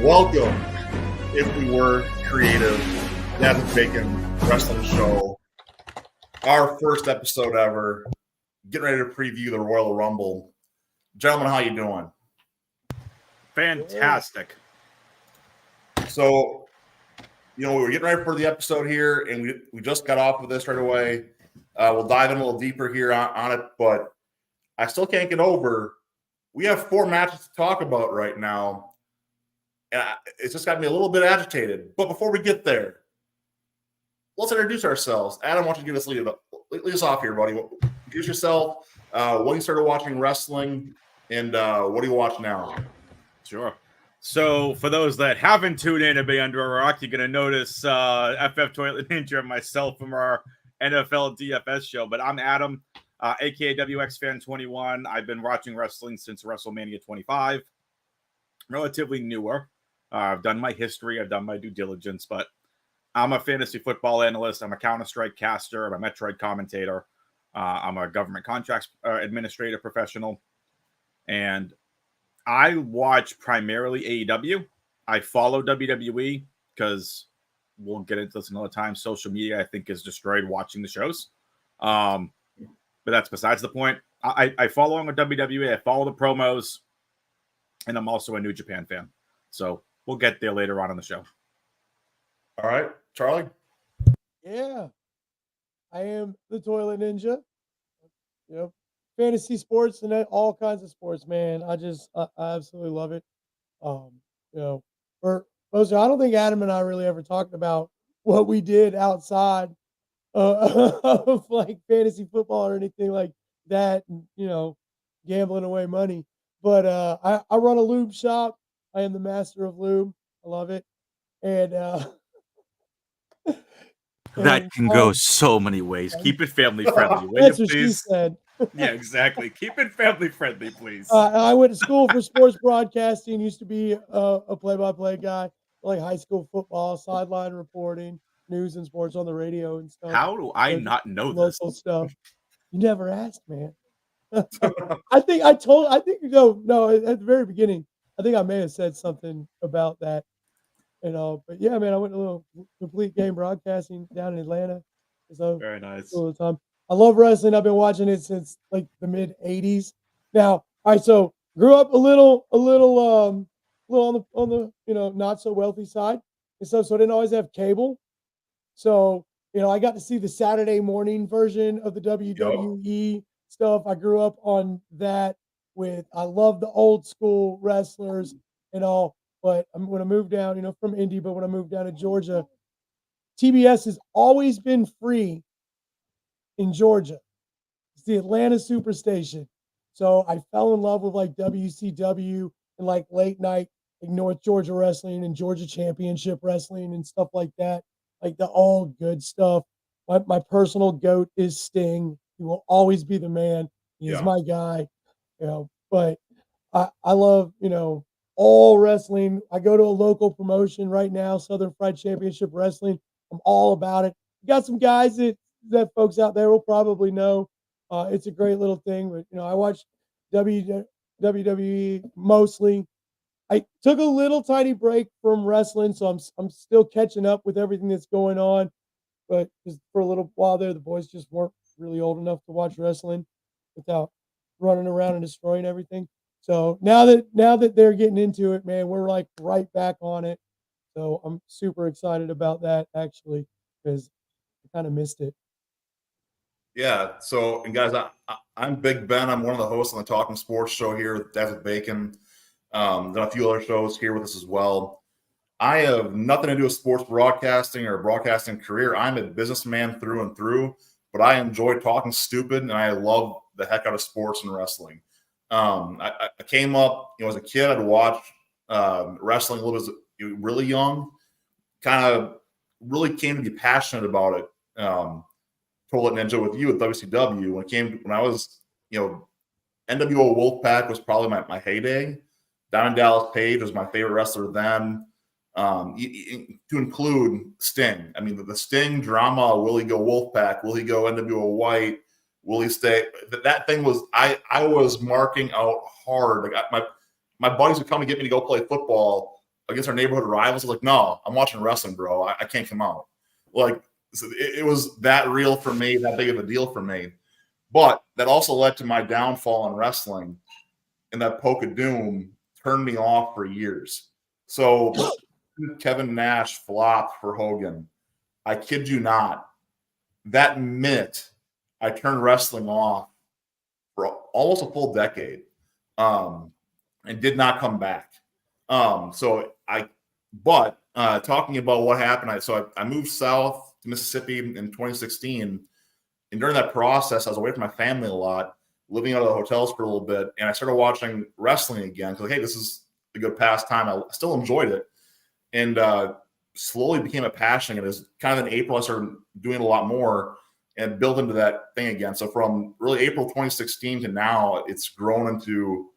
Welcome, if we were creative, That's Bacon Wrestling Show. Our first episode ever. Getting ready to preview the Royal Rumble. Gentlemen, how you doing? Fantastic. So, we were getting ready for the episode here, and we just got off with this right away. We'll dive in a little deeper here on it, but I still can't get over. We have 4 matches to talk about right now. And it's just got me a little bit agitated. But before we get there, let's introduce ourselves. Adam, why don't you lead us off here, buddy. Introduce yourself. When you started watching wrestling, and what do you watch now? Sure. So for those that haven't tuned in to be under a rock, you're going to notice FF Toilet Ninja and myself from our NFL DFS show. But I'm Adam, a.k.a. WX Fan 21. I've been watching wrestling since WrestleMania 25. Relatively newer. I've done my history. I've done my due diligence. But I'm a fantasy football analyst. I'm a Counter-Strike caster. I'm a Metroid commentator. I'm a government contracts administrator professional. And I watch primarily AEW. I follow WWE because we'll get into this another time. Social media, I think, is destroyed watching the shows. But that's besides the point. I follow on with WWE. I follow the promos. And I'm also a New Japan fan. So we'll get there later on in the show. All right. Charlie? Yeah. I am the Toilet Ninja. Fantasy sports and all kinds of sports, man. I absolutely love it. For most, I don't think Adam and I really ever talked about what we did outside of like fantasy football or anything like that, and gambling away money. But I run a lube shop. I am the master of lube. I love it, and that can go so many ways. Keep it family friendly. That's what she said. Yeah, exactly. Keep it family friendly, please. I went to school for sports broadcasting. Used to be a play-by-play guy, like high school football, sideline reporting, news and sports on the radio and stuff. How do I not know local this stuff? You never asked, man. I think at the very beginning, I think I may have said something about that. But yeah, man, I went to a little complete game broadcasting down in Atlanta. So very nice. All the time. I love wrestling. I've been watching it since like the mid '80s. Now, all right, so grew up a little on the not so wealthy side and stuff. So I didn't always have cable. So I got to see the Saturday morning version of the WWE stuff. I grew up on that. I love the old school wrestlers and all. But when I moved down, from Indy, but when I moved down to Georgia, TBS has always been free in Georgia. It's the Atlanta Superstation. So I fell in love with like WCW and like late night, like North Georgia wrestling and Georgia Championship wrestling and stuff like that. Like the all good stuff. My personal GOAT is Sting. He will always be the man. He is my guy. But I love, all wrestling. I go to a local promotion right now, Southern Fried Championship Wrestling. I'm all about it. You got some guys that folks out there will probably know. It's a great little thing. But, I watch WWE mostly. I took a little tiny break from wrestling, so I'm still catching up with everything that's going on. But just for a little while there, the boys just weren't really old enough to watch wrestling without running around and destroying everything. So now that they're getting into it, man, we're like right back on it. So I'm super excited about that actually, because I kind of missed it. Yeah. So, and guys, I'm Big Ben. I'm one of the hosts on the Talking Sports show here with David Bacon. Done a few other shows here with us as well. I have nothing to do with sports broadcasting or a broadcasting career. I'm a businessman through and through, but I enjoy talking stupid, and I love the heck out of sports and wrestling. I came up, as a kid, I'd watch wrestling a little bit really young, kind of really came to be passionate about it. Toilet Ninja with you at WCW when I was, NWO Wolfpack was probably my heyday. Diamond Dallas Page was my favorite wrestler then. To include Sting. I mean, the Sting drama, will he go Wolfpack? Will he go NWO White? Will he stay? That thing was, I was marking out hard. Like my buddies would come and get me to go play football against our neighborhood rivals. I was like, no, I'm watching wrestling, bro. I can't come out. Like, so it was that real for me, that big of a deal for me. But that also led to my downfall in wrestling, and that poke of doom turned me off for years. So Kevin Nash flopped for Hogan. I kid you not. That minute, I turned wrestling off for almost a full decade, and did not come back. But talking about what happened, I moved south to Mississippi in 2016, and during that process, I was away from my family a lot, living out of the hotels for a little bit, and I started watching wrestling again. Because, hey, this is a good pastime. I still enjoyed it, and slowly became a passion. It was kind of in April I started doing it a lot more and build into that thing again. So from really April 2016 to now, it's grown into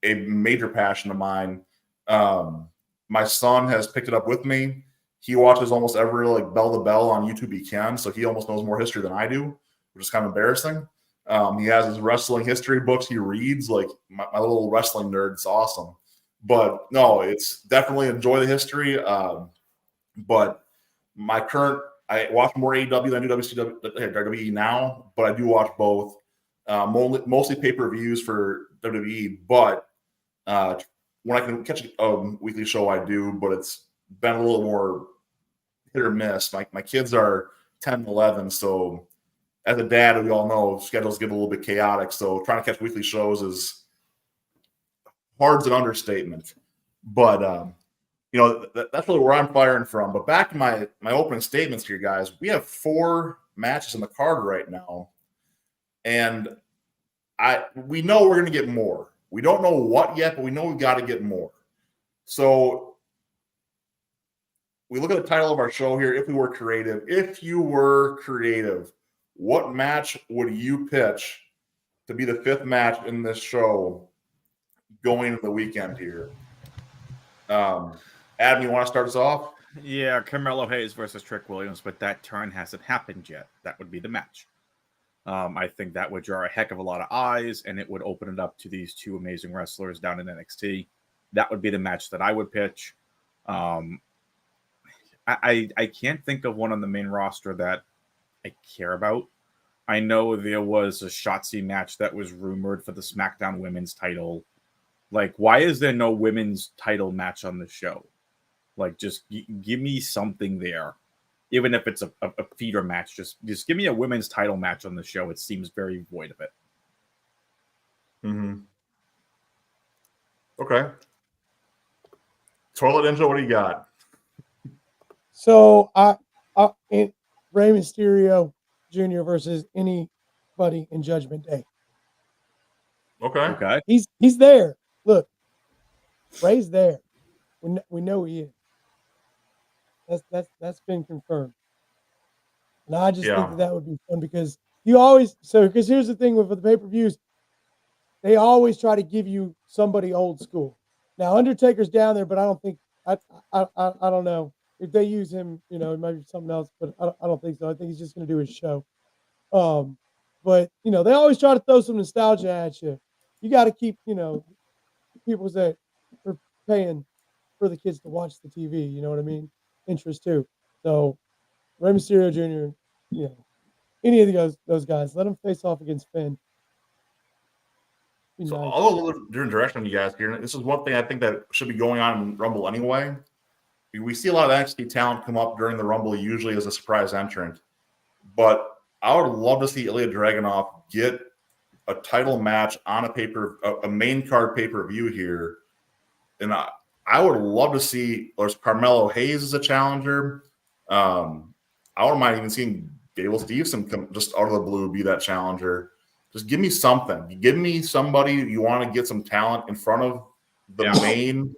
a major passion of mine. My son has picked it up with me. He watches almost every like bell to bell on YouTube he can, so he almost knows more history than I do, which is kind of embarrassing. He has his wrestling history books he reads, like my little wrestling nerd. It's awesome. But no, it's definitely enjoy the history. But I watch more AEW than I do WWE now, but I do watch both. Mostly pay-per-views for WWE, but when I can catch a weekly show, I do, but it's been a little more hit or miss. My kids are 10 and 11, so as a dad, we all know schedules get a little bit chaotic, so trying to catch weekly shows is hard's an understatement. But that's really where I'm firing from. But back to my opening statements here, guys. We have 4 matches in the card right now, and we know we're going to get more. We don't know what yet, but we know we've got to get more. So we look at the title of our show here. If you were creative, what match would you pitch to be the 5th match in this show going into the weekend here? Adam, you want to start us off? Yeah, Carmelo Hayes versus Trick Williams, but that turn hasn't happened yet. That would be the match. I think that would draw a heck of a lot of eyes, and it would open it up to these 2 amazing wrestlers down in NXT. That would be the match that I would pitch. I can't think of one on the main roster that I care about. I know there was a Shotzi match that was rumored for the SmackDown Women's title. Like, why is there no women's title match on the show? Like, just give me something there. Even if it's a feeder match, just give me a women's title match on the show. It seems very void of it. Mm-hmm. Okay. Toilet Ninja, what do you got? So Rey Mysterio Jr. versus anybody in Judgment Day. Okay. He's there. Look, Ray's there. We know he is. That's been confirmed. And I just think that would be fun because because here's the thing with the pay-per-views, they always try to give you somebody old school. Now Undertaker's down there, but I don't think I don't know if they use him. It might be something else, but I don't think so. I think he's just going to do his show. But they always try to throw some nostalgia at you. You got to keep people that are paying for the kids to watch the TV. You know what I mean? Interest too. So Rey Mysterio Jr., any of those guys, let them face off against Finn. So I'll go a little different direction you guys here. This is one thing I think that should be going on in Rumble anyway. We see a lot of NXT talent come up during the Rumble, usually as a surprise entrant. But I would love to see Ilya Dragunov get a title match on a main card pay-per-view here. And I would love to see Carmelo Hayes as a challenger. I wouldn't mind even seeing Gable Steveson come just out of the blue be that challenger. Just give me something. Give me somebody you want to get some talent in front of the main.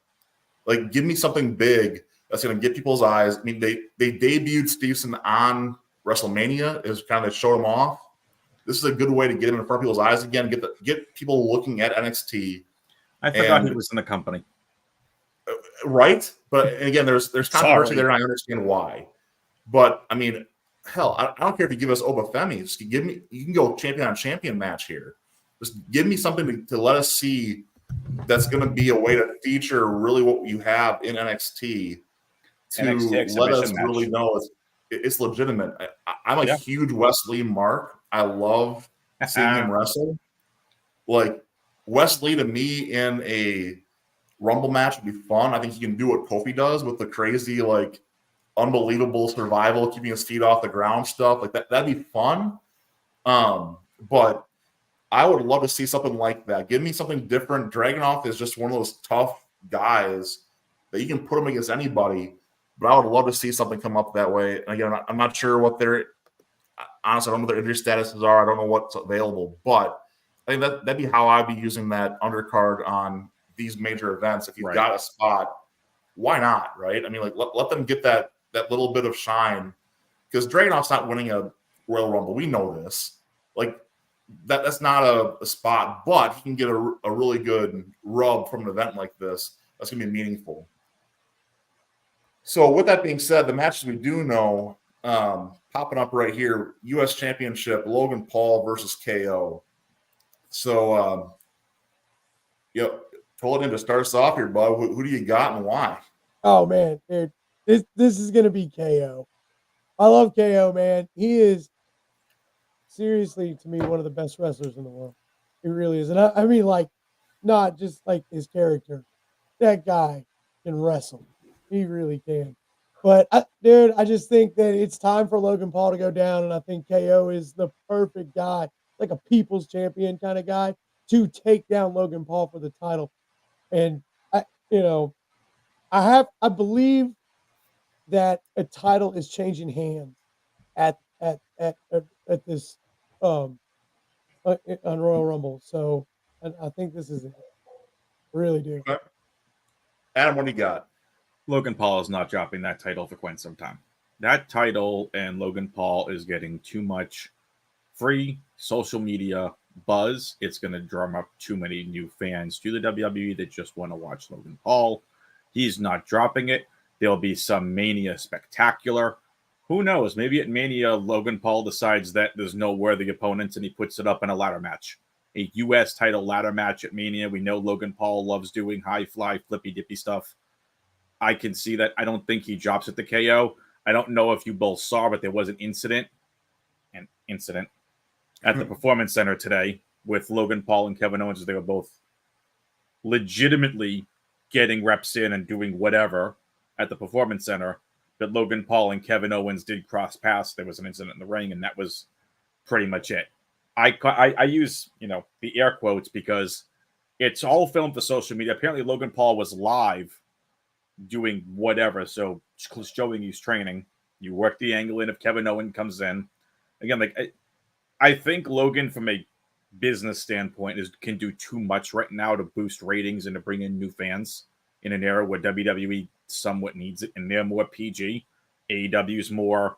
Like, give me something big that's going to get people's eyes. I mean, they debuted Steveson on WrestleMania. Is kind of showed him off. This is a good way to get him in front of people's eyes again. Get people looking at NXT. I forgot he was in the company. Right, but again, there's controversy there, and I understand why. But I mean, hell, I don't care if you give us Obafemi. Just you can go champion on champion match here. Just give me something to let us see that's going to be a way to feature really what you have in NXT to NXT let us exhibition match. really know it's legitimate. I'm a Yeah. huge Wesley mark. I love seeing him wrestle. Like Wesley to me in a Rumble match would be fun. I think he can do what Kofi does with the crazy, like unbelievable survival, keeping his feet off the ground stuff. Like that'd be fun. But I would love to see something like that. Give me something different. Dragunov is just one of those tough guys that you can put him against anybody. But I would love to see something come up that way. And again, I'm not sure what their honestly, I don't know what their injury statuses are. I don't know what's available, but I think that'd be how I'd be using that undercard on these major events. If you've got a spot, why not? Right? I mean, like let them get that little bit of shine, because Dragunov's not winning a Royal Rumble. We know this. Like that's not a spot, but he can get a really good rub from an event like this. That's gonna be meaningful. So with that being said, the matches we do know, popping up right here, U.S. Championship, Logan Paul versus KO. So, pull it in to start us off here, bud. Who do you got and why? Oh man, dude, this is gonna be KO. I love KO, man. He is seriously, to me, one of the best wrestlers in the world. He really is, and I mean, like, not just like his character. That guy can wrestle. He really can. But dude, I just think that it's time for Logan Paul to go down, and I think KO is the perfect guy, like a people's champion kind of guy, to take down Logan Paul for the title. And I believe that a title is changing hands at this on Royal Rumble. So I think this is it. Really do. Okay. Adam, what do you got? Logan Paul is not dropping that title for quite some time. That title and Logan Paul is getting too much free social media buzz. It's going to drum up too many new fans to the WWE that just want to watch Logan Paul. He's not dropping it. There'll be some Mania spectacular. Who knows? Maybe at Mania, Logan Paul decides that there's no worthy opponents and he puts it up in a ladder match. A U.S. title ladder match at Mania. We know Logan Paul loves doing high fly, flippy dippy stuff. I can see that. I don't think he drops at the KO. I don't know if you both saw, but there was an incident at the Performance Center today with Logan Paul and Kevin Owens. They were both legitimately getting reps in and doing whatever at the Performance Center. But Logan Paul and Kevin Owens did cross paths. There was an incident in the ring, and that was pretty much it. I use the air quotes because it's all filmed for social media. Apparently, Logan Paul was live doing whatever, so showing he's training. You work the angle in if Kevin Owens comes in. Again, like I think Logan, from a business standpoint, can do too much right now to boost ratings and to bring in new fans in an era where WWE somewhat needs it, and they're more PG. AEW's more,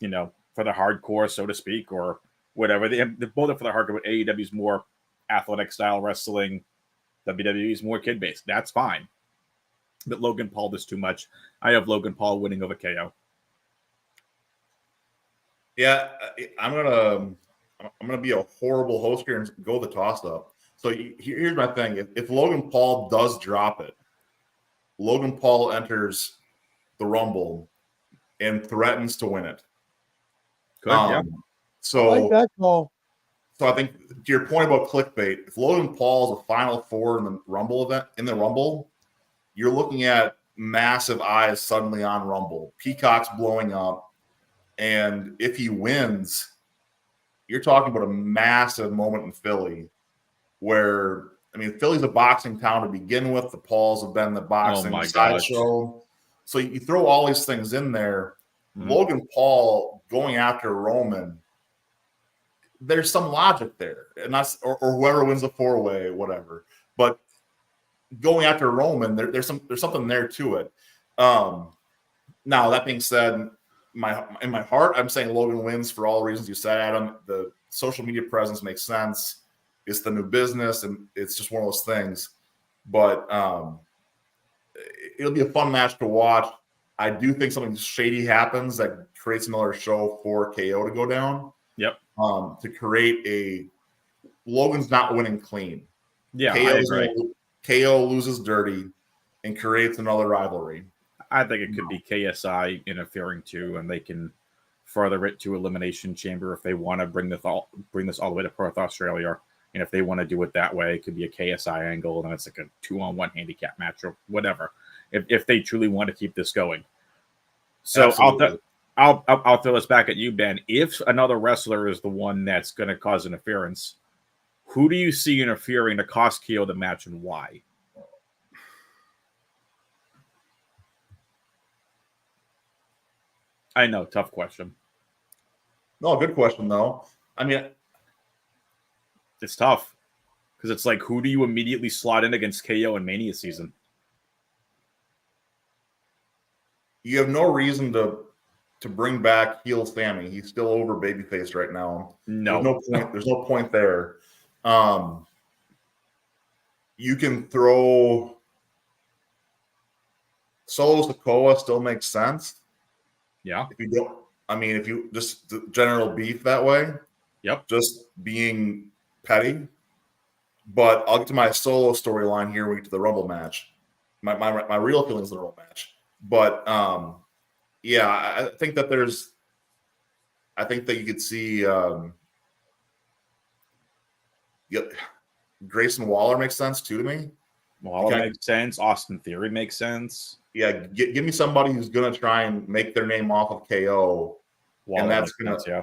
for the hardcore, so to speak, or whatever. They're both for the hardcore, but AEW's more athletic style wrestling. WWE's more kid-based. That's fine. But Logan Paul does too much. I have Logan Paul winning over KO. Yeah, I'm gonna be a horrible host here and go the toss-up. So here's my thing: if Logan Paul does drop it, Logan Paul enters the Rumble and threatens to win it. Good, yeah. So I like that call. So I think to your point about clickbait, if Logan Paul is a Final Four in the Rumble, you're looking at massive eyes suddenly on Rumble. Peacock's blowing up. And if he wins, you're talking about a massive moment in Philly where, Philly's a boxing town to begin with. The Pauls have been the boxing sideshow. So you throw all these things in there. Mm-hmm. Logan Paul going after Roman, there's some logic there. And that's, or whoever wins the four-way, whatever. But going after Roman, there's something there to it. Now, that being said, in my heart, I'm saying Logan wins for all the reasons you said, Adam. The social media presence makes sense. It's the new business, and it's just one of those things. But it'll be a fun match to watch. I do think something shady happens that creates another show for KO to go down. Yep. To create Logan's not winning clean. Yeah, KO's I agree. KO loses dirty and creates another rivalry. I think it could be KSI interfering too, and they can further it to Elimination Chamber if they want to bring this all the way to Perth, Australia. And if they want to do it that way, it could be a KSI angle, and then it's like a 2-on-1 handicap match or whatever. If they truly want to keep this going, so I'll throw this back at you, Ben. If another wrestler is the one that's going to cause interference, who do you see interfering to cost KO the match, and why? I know, tough question. No, good question though. I mean, it's tough because it's like, who do you immediately slot in against KO in Mania season? You have no reason to bring back heel Sammy. He's still over babyface right now. No, there's no point there. You can throw Solo Sikoa, still makes sense. Yeah. If you just the general beef that way. Yep. Just being petty. But I'll get to my solo storyline here when we get to the Rumble match. My real feelings of the Rumble match. But yeah, I think that you could see Grayson Waller makes sense too to me. Waller makes sense. Austin Theory makes sense. Yeah, give me somebody who's gonna try and make their name off of KO. Waller, and that's gonna sense, yeah.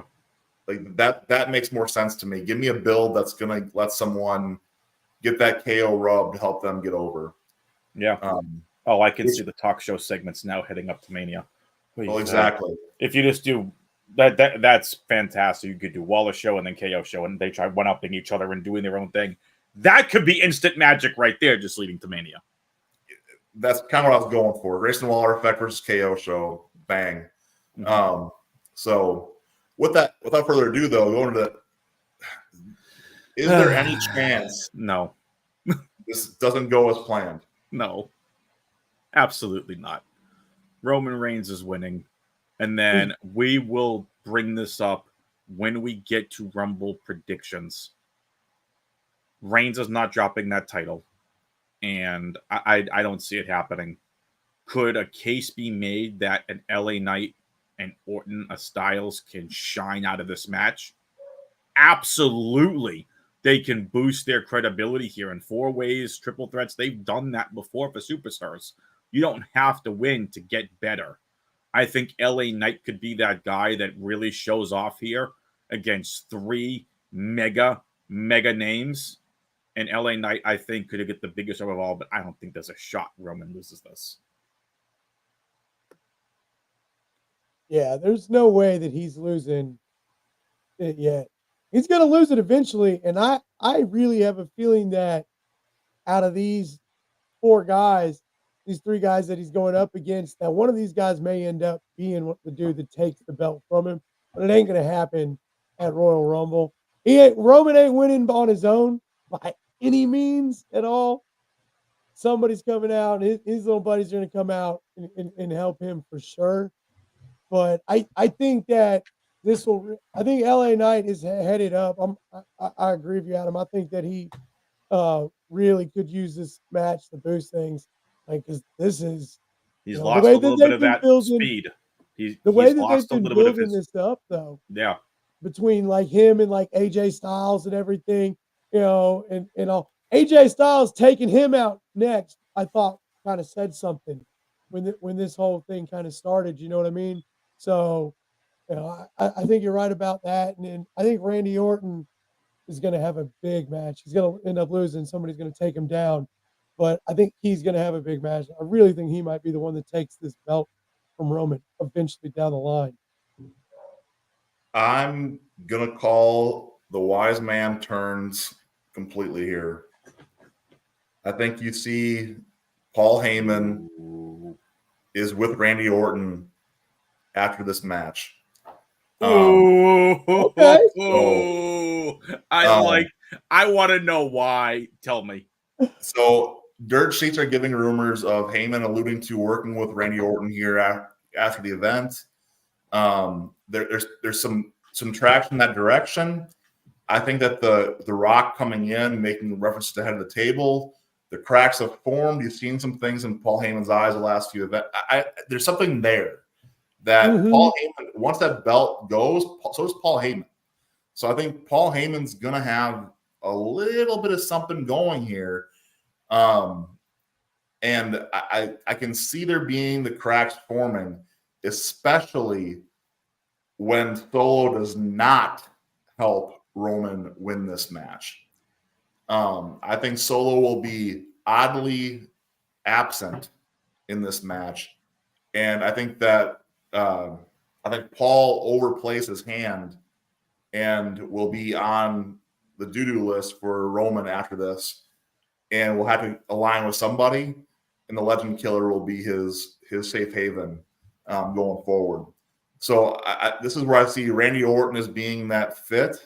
Like that makes more sense to me. Give me a build that's gonna let someone get that KO rub to help them get over. Yeah. I can see the talk show segments now heading up to Mania. Well, exactly. If you just do that's fantastic. You could do Waller show and then KO show, and they try one-upping each other and doing their own thing. That could be instant magic right there, just leading to Mania. That's kind of what I was going for. Grayson Waller effect versus KO show. Bang. Mm-hmm. So without further ado, though, going to the is there any chance no this doesn't go as planned? No. Absolutely not. Roman Reigns is winning. And then we will bring this up when we get to Rumble predictions. Reigns is not dropping that title. And I don't see it happening. Could a case be made that an LA Knight and Orton, a Styles, can shine out of this match? Absolutely. They can boost their credibility here in 4 ways, triple threats. They've done that before for superstars. You don't have to win to get better. I think LA Knight could be that guy that really shows off here against 3 mega names. And LA Knight, I think, could get the biggest of all, but I don't think there's a shot Roman loses this. Yeah, there's no way that he's losing it yet. He's going to lose it eventually, and I really have a feeling that out of these 4 guys, these 3 guys that he's going up against, that one of these guys may end up being the dude that takes the belt from him, but it ain't going to happen at Royal Rumble. Roman ain't winning on his own by any means at all. Somebody's coming out, and his little buddies are going to come out and help him for sure. But I think that I think LA Knight is headed up. I agree with you, Adam. I think that he really could use this match to boost things. Like, because he's lost a little bit of that speed. The way that they've been building this up, though. Yeah. Between like him and like AJ Styles and everything, and all. AJ Styles taking him out next, I thought kind of said something when this whole thing kind of started. You know what I mean? So, I think you're right about that. And then I think Randy Orton is going to have a big match. He's going to end up losing. Somebody's going to take him down. But I think he's going to have a big match. I really think he might be the one that takes this belt from Roman eventually down the line. I'm going to call the wise man turns completely here. I think you see Paul Heyman is with Randy Orton after this match. Okay. I want to know why. Tell me. So dirt sheets are giving rumors of Heyman alluding to working with Randy Orton here after the event. There's some traction in that direction. I think that the Rock coming in, making reference to the head of the table, The cracks have formed. You've seen some things in Paul Heyman's eyes the last few events. There's something there that Paul Heyman, once that belt goes, so does Paul Heyman. So I think Paul Heyman's going to have a little bit of something going here. And I can see there being the cracks forming, especially when Solo does not help Roman win this match. I think Solo will be oddly absent in this match. And I think that Paul overplays his hand and will be on the doo-doo list for Roman after this. And we'll have to align with somebody, and the Legend Killer will be his safe haven going forward. So this is where I see Randy Orton as being that fit.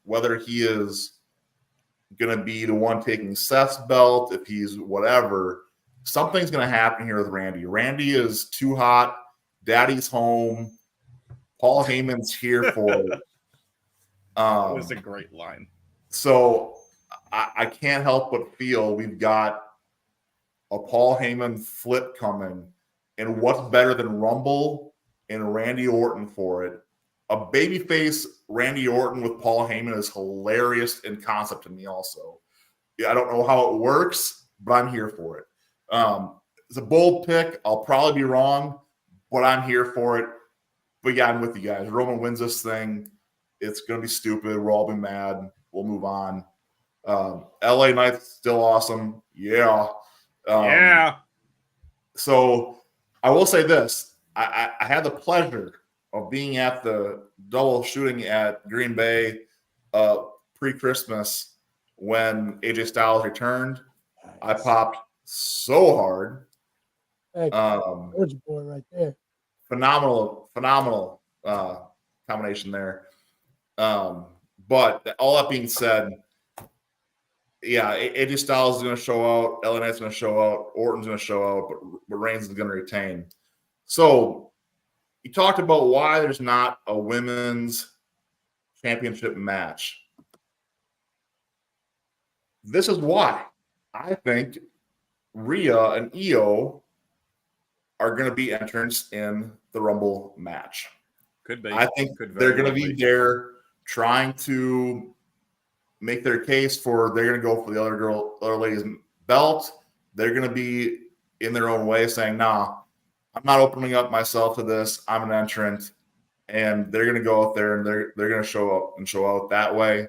Whether he is going to be the one taking Seth's belt, if he's whatever, something's going to happen here with Randy. Randy is too hot. Daddy's home. Paul Heyman's here for it. That was a great line. So I can't help but feel we've got a Paul Heyman flip coming. And what's better than Rumble and Randy Orton for it? A babyface Randy Orton with Paul Heyman is hilarious in concept to me also. I don't know how it works, but I'm here for it. It's a bold pick. I'll probably be wrong, but I'm here for it. But yeah, I'm with you guys. Roman wins this thing. It's going to be stupid. We'll all be mad. We'll move on. LA Knight's still awesome. Yeah. Yeah. So I will say this. I had the pleasure of being at the double shooting at Green Bay pre-Christmas when AJ Styles returned. I popped so hard. Hey, George boy right there. Phenomenal combination there. But all that being said, yeah, AJ Styles is going to show out. LA Knight's going to show out. Orton's going to show out, but Reigns is going to retain. So you talked about why there's not a women's championship match. This is why. I think Rhea and Io are going to be entrants in the Rumble match. Could be. I think they're going to be there trying to make their case for they're going to go for the other lady's belt. They're going to be in their own way saying, nah, I'm not opening up myself to this. I'm an entrant. And they're going to go out there and they're going to show up and show out that way.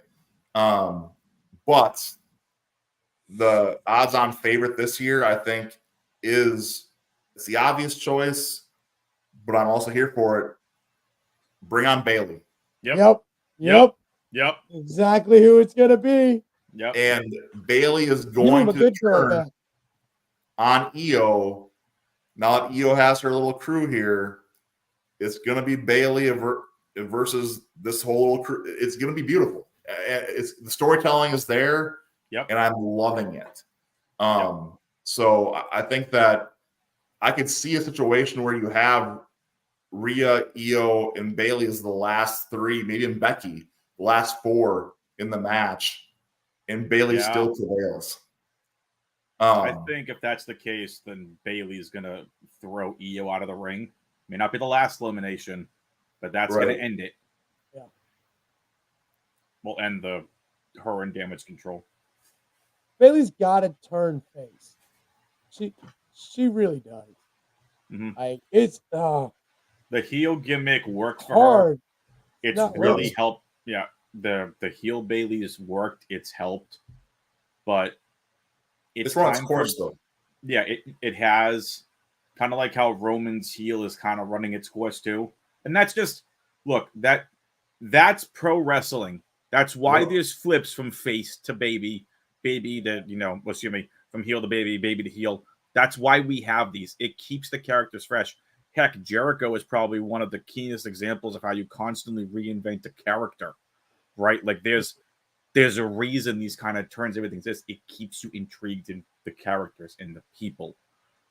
But the odds-on favorite this year, I think, it's the obvious choice, but I'm also here for it. Bring on Bayley. Yep. Exactly who it's going to be. Yep. And Bayley is going to turn on Io. Now that Io has her little crew here, it's going to be Bayley versus this whole little crew. It's going to be beautiful. The storytelling is there, and I'm loving it. So I think that I could see a situation where you have Rhea, Io, and Bayley as the last three, maybe even Becky, the last four in the match, and Bayley still prevails. I think if that's the case, then Bayley's going to throw Io out of the ring. May not be the last elimination, but that's going to end it. Yeah. We'll end her and Damage Control. Bayley's got to turn face. She really does. Mm-hmm. It's the heel gimmick worked for hard. her. It's really helped. Yeah, the heel Bayley's worked. It's helped, but it's run its course though. Yeah, it has, kind of like how Roman's heel is kind of running its course too, and that's just that's pro wrestling. That's why there's flips from face to baby to from heel to baby to heel. That's why we have these. It keeps the characters fresh. Heck, Jericho is probably one of the keenest examples of how you constantly reinvent a character, right? Like there's a reason these kind of turns everything exist. It keeps you intrigued in the characters and the people,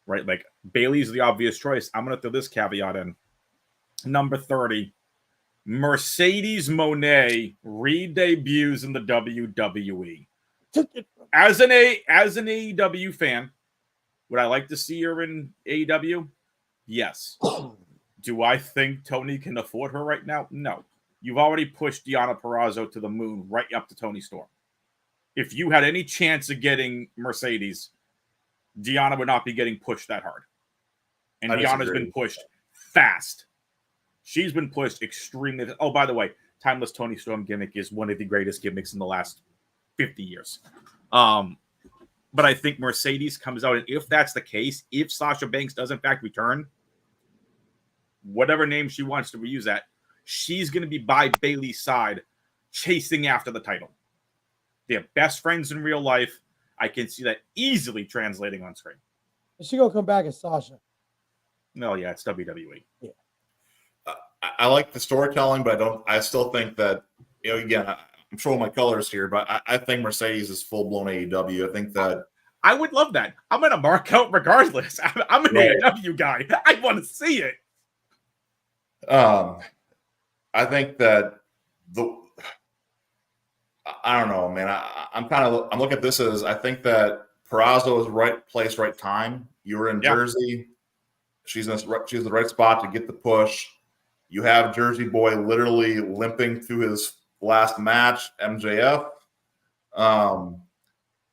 right? Like Bayley's the obvious choice. I'm going to throw this caveat in. Number 30, Mercedes Moné re-debuts in the WWE. took it from As an AEW fan, would I like to see her in AEW? Yes. Do I think Tony can afford her right now? No. You've already pushed Deonna Purrazzo to the moon right up to Tony Storm. If you had any chance of getting Mercedes, Deonna would not be getting pushed that hard. And Deonna's been pushed fast. She's been pushed extremely. Oh, by the way, Timeless Tony Storm gimmick is one of the greatest gimmicks in the last 50 years. But I think Mercedes comes out, and if that's the case, if Sasha Banks does in fact return, whatever name she wants to reuse that, she's going to be by Bayley's side, chasing after the title. They're best friends in real life. I can see that easily translating on screen. Is she gonna come back as Sasha? No, yeah, it's WWE. Yeah. I like the storytelling, but I still think that, again, I'm showing my colors here, but I think Mercedes is full-blown AEW. I think that I would love that. I'm going to mark out regardless. I'm an AEW guy. I want to see it. I think that I don't know, man. I'm looking at this as, I think that Purrazzo is right place, right time. You were in Jersey. She's in the right spot to get the push. You have Jersey Boy literally limping through his last match, MJF.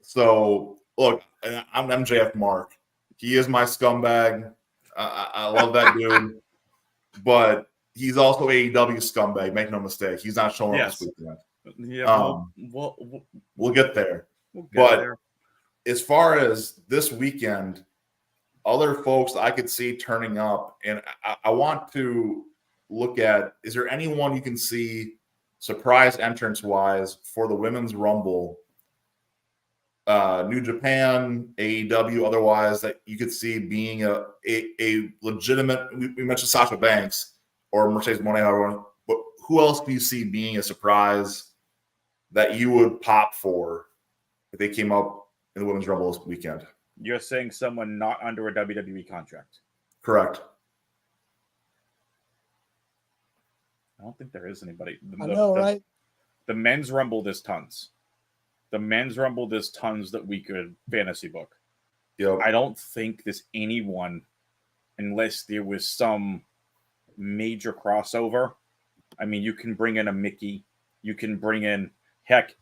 So look, I'm MJF Mark. He is my scumbag. I love that dude, but he's also AEW scumbag. Make no mistake. He's not showing up this weekend. Yeah, we'll get there. As far as this weekend, other folks I could see turning up, and I want to look at, is there anyone you can see surprise entrance wise for the Women's Rumble, New Japan, AEW, otherwise, that you could see being a legitimate, we mentioned Sasha Banks or Mercedes Moné, but who else do you see being a surprise that you would pop for if they came up in the Women's Rumble this weekend? You're saying someone not under a WWE contract? Correct. I don't think there is anybody. I know, right? The Men's Rumble, there's tons. The Men's Rumble, there's tons that we could fantasy book. Yep. I don't think there's anyone, unless there was some major crossover. I mean, you can bring in a Mickey. You can bring in, heck,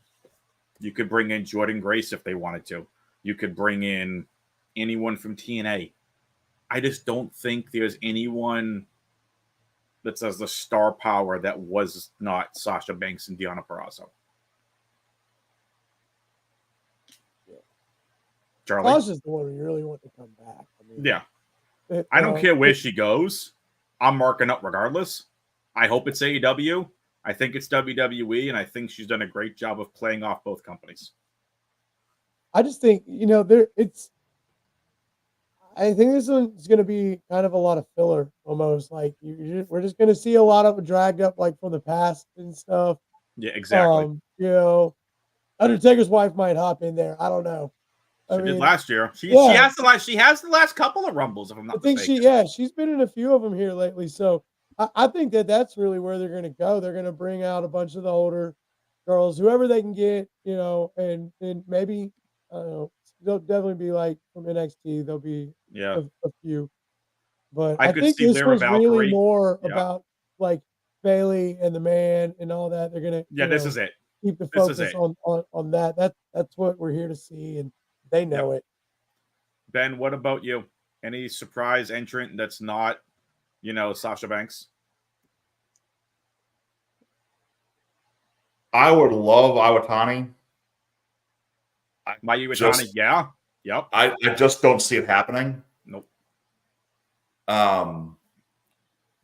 you could bring in Jordan Grace if they wanted to. You could bring in anyone from TNA. I just don't think there's anyone that says the star power that was not Sasha Banks and Deonna Purrazzo. Charlie? Sasha's the one we really want to come back. I mean, yeah. I don't care where she goes. I'm marking up regardless. I hope it's AEW. I think it's WWE, and I think she's done a great job of playing off both companies. I just think, I think this one's going to be kind of a lot of filler almost. Like, we're just going to see a lot of dragged up, like, from the past and stuff. Yeah, exactly. Undertaker's wife might hop in there. I don't know. She did last year. She has the last couple of Rumbles, if I'm not mistaken. She's been in a few of them here lately. So I think that's really where they're going to go. They're going to bring out a bunch of the older girls, whoever they can get, and maybe, I don't know, they'll definitely be like from NXT. There'll be a few. But I think this was really more about like Bayley and the Man and all that. They're going to this is it. Keep the focus on that. That's what we're here to see, and they know it. Ben, what about you? Any surprise entrant that's not, Sasha Banks? I would love Iwatani. Mayu Iwatani, yeah. Yep. I just don't see it happening. Nope.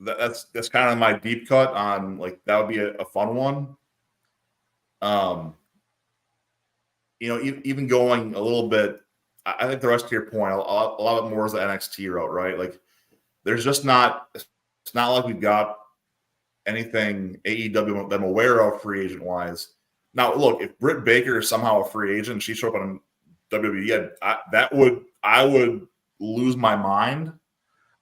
That's kind of my deep cut on, like, that would be a fun one. Even going a little bit, I think the rest of your point, a lot of it more is the NXT route, right? Like, there's just not, it's not like we've got anything AEW that I'm aware of free agent wise. Now, look, if Britt Baker is somehow a free agent and she showed up on WWE, I would lose my mind.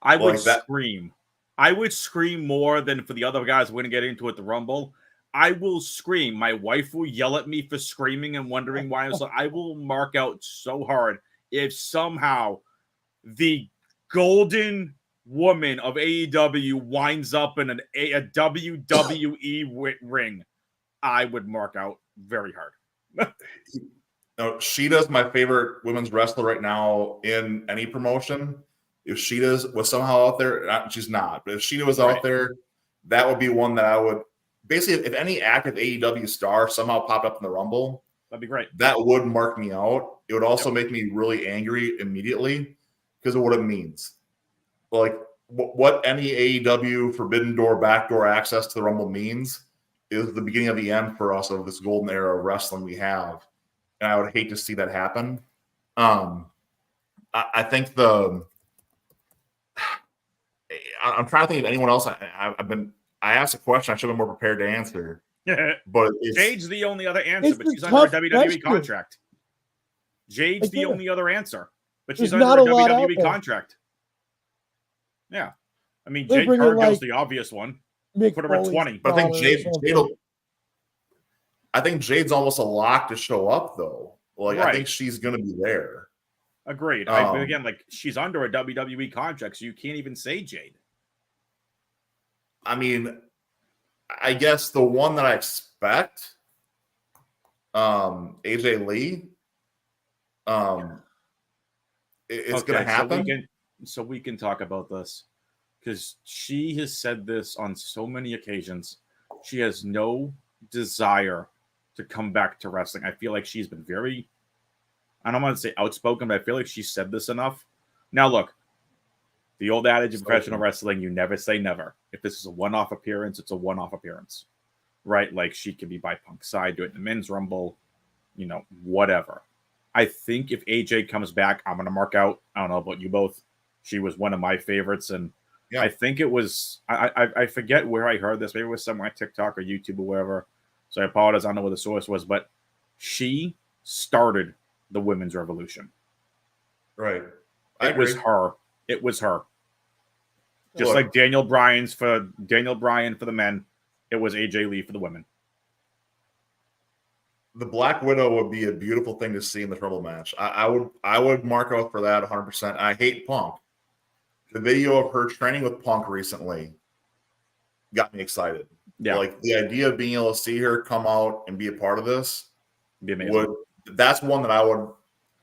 I would scream. I would scream more than for the other guys we're going to get into at the Rumble. I will scream. My wife will yell at me for screaming and wondering why. So I will mark out so hard if somehow the golden woman of AEW winds up in a WWE ring. I would mark out very hard. No, Sheeta's my favorite women's wrestler right now in any promotion. If Sheeta was somehow out there, she's not, but if Sheeta was out there, that would be one that I would basically, if any active AEW star somehow popped up in the Rumble, that'd be great. That would mark me out. It would also make me really angry immediately because of what it means. Like what any AEW Forbidden Door backdoor access to the Rumble means is the beginning of the end for us of this golden era of wrestling we have. And I would hate to see that happen. I think I'm trying to think of anyone else. I asked a question I should have been more prepared to answer. But Jade's the only other answer, but she's under a WWE contract. Jade's the only other answer, but she's under a WWE contract. Yeah. I mean, Jade Cargill's the obvious one. Put her at 20. But I think I think Jade's almost a lock to show up, though. Like, I think she's going to be there. Agreed. Again, like, she's under a WWE contract, so you can't even say Jade. I mean, I guess the one that I expect, AJ Lee, it's going to happen. So we can talk about this because she has said this on so many occasions. She has no desire to come back to wrestling. I feel like she's been very, I don't want to say outspoken, but I feel like she said this enough. Now, look, the old adage of professional wrestling, you never say never. If this is a one-off appearance, it's a one-off appearance, right? Like she could be by Punk's side, do it in the men's Rumble, whatever. I think if AJ comes back, I'm going to mark out. I don't know about you both. She was one of my favorites. And I think it was, I forget where I heard this. Maybe it was somewhere on TikTok or YouTube or wherever. So I apologize. I don't know what the source was, but she started the women's revolution. Right. It was her. It was her. Just like Daniel Bryan for the men, it was AJ Lee for the women. The Black Widow would be a beautiful thing to see in the Rumble match. I would mark out for that 100%. I hate Punk. The video of her training with Punk recently got me excited. Yeah. Like the idea of being able to see her come out and be a part of this be amazing. That's one that I would